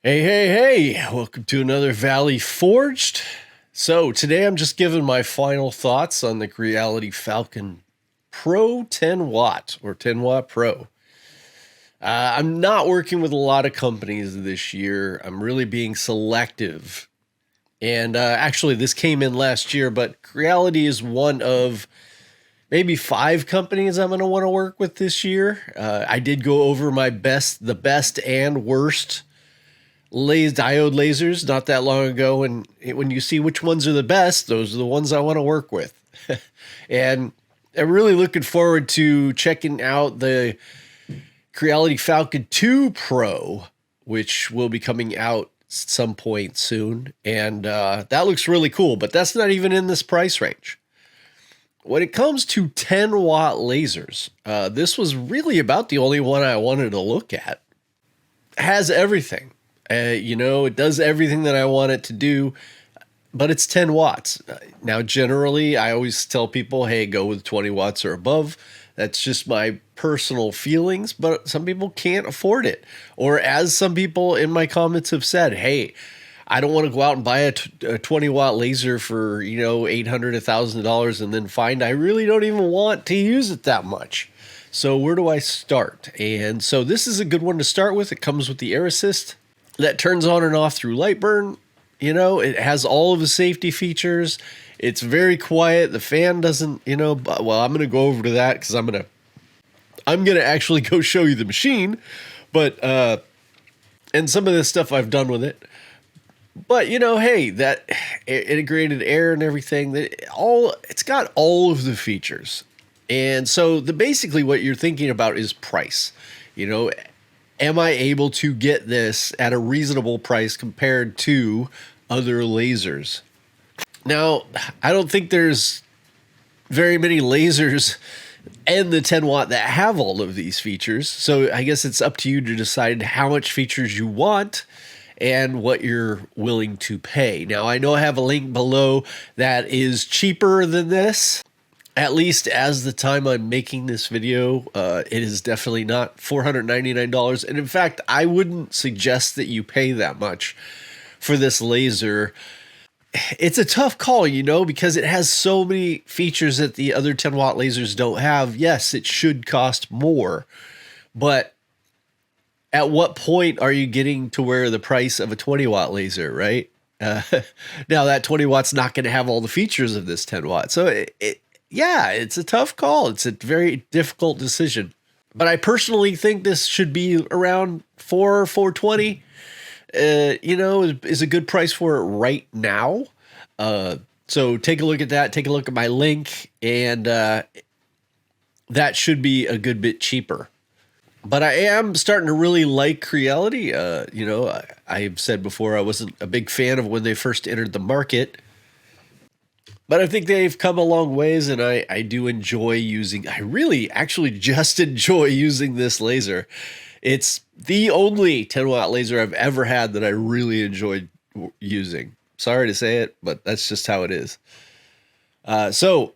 Hey, hey, hey, welcome to another Valley Forged. So today I'm just giving my final thoughts on the Creality Falcon Pro 10 watt or 10 watt Pro. I'm not working with a lot of companies this year. I'm really being selective. And actually this came in last year, but Creality is one of maybe 5 companies I'm going to want to work with this year. I did go over the best and worst diode lasers not that long ago, and when you see which ones are the best, those are the ones I want to work with. And I'm really looking forward to checking out the Creality Falcon 2 Pro, which will be coming out some point soon, and that looks really cool, but that's not even in this price range. When it comes to 10 watt lasers, this was really about the only one I wanted to look at. It has everything. It does everything that I want it to do, but it's 10 watts. Now, generally, I always tell people, hey, go with 20 watts or above. That's just my personal feelings, but some people can't afford it. Or as some people in my comments have said, hey, I don't want to go out and buy a 20 watt laser for, $800, $1,000 and then find I really don't even want to use it that much. So where do I start? And so this is a good one to start with. It comes with the air assist that turns on and off through light burn. It has all of the safety features. It's very quiet. The fan doesn't, well, I'm going to go over to that because I'm going to actually go show you the machine, but, and some of this stuff I've done with it. But, hey, that integrated air and everything, it's got all of the features. And so basically what you're thinking about is price. Am I able to get this at a reasonable price compared to other lasers? Now, I don't think there's very many lasers and the 10 watt that have all of these features. So I guess it's up to you to decide how much features you want and what you're willing to pay. Now, I know I have a link below that is cheaper than this. At least as the time I'm making this video, it is definitely not $499. And in fact, I wouldn't suggest that you pay that much for this laser. It's a tough call, because it has so many features that the other 10 watt lasers don't have. Yes, it should cost more, but at what point are you getting to where the price of a 20 watt laser, right? Now that 20 watts not going to have all the features of this 10 watt. So yeah, it's a tough call. It's a very difficult decision. But I personally think this should be around $420. Is a good price for it right now. So take a look at that. Take a look at my link, and that should be a good bit cheaper. But I am starting to really like Creality. I've said before I wasn't a big fan of when they first entered the market. But I think they've come a long ways, and I do enjoy I really actually just enjoy using this laser. It's the only 10 watt laser I've ever had that I really enjoyed using. Sorry to say it, but that's just how it is. So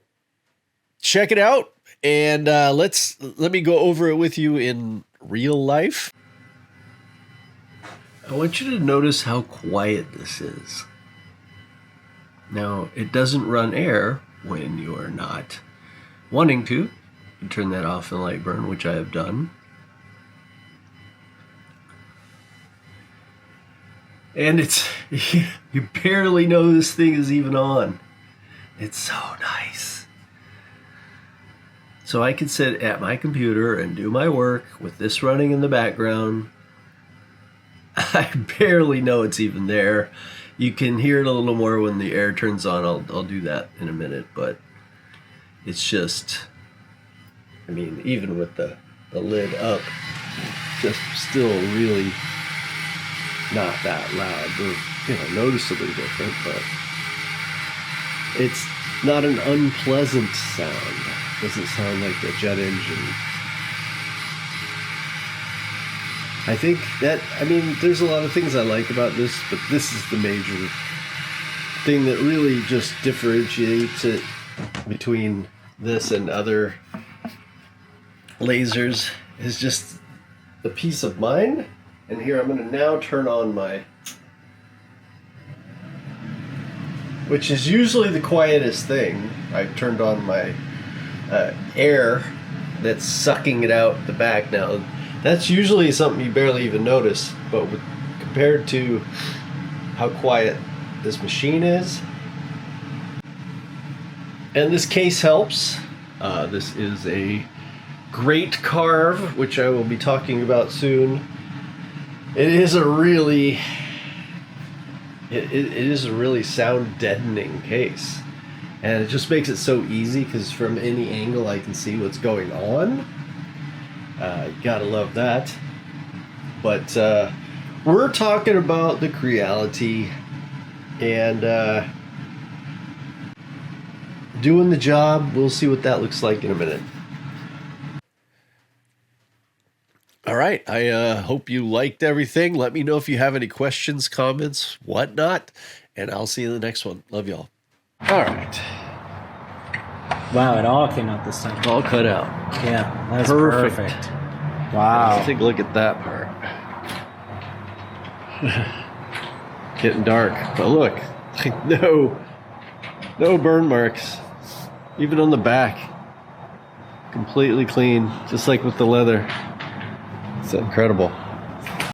check it out, and let me go over it with you in real life. I want you to notice how quiet this is. Now, it doesn't run air when you are not wanting to. You turn that off in light burn, which I have done. And you barely know this thing is even on. It's so nice. So I can sit at my computer and do my work with this running in the background. I barely know it's even there. You can hear it a little more when the air turns on. I'll do that in a minute, but it's just, even with the lid up, just still really not that loud. Noticeably different, but it's not an unpleasant sound. It doesn't sound like the jet engine. I think that, there's a lot of things I like about this, but this is the major thing that really just differentiates it between this and other lasers, is just the peace of mind And here I'm going to now turn on my, which is usually the quietest thing. I've turned on my air that's sucking it out the back now. That's usually something you barely even notice, but compared to how quiet this machine is, and this case helps. This is a great carve, which I will be talking about soon. It is a really sound deadening case, and it just makes it so easy because from any angle I can see what's going on. You gotta love that. But we're talking about the Creality and doing the job. We'll see what that looks like in a minute. All right, I hope you liked everything. Let me know if you have any questions, comments, whatnot, and I'll see you in the next one. Love y'all. All right. Wow, it all came out this time. All cut out. Yeah, that's perfect. Wow. Let's take a look at that part. Getting dark, but look, no burn marks, even on the back. Completely clean, just like with the leather. It's incredible.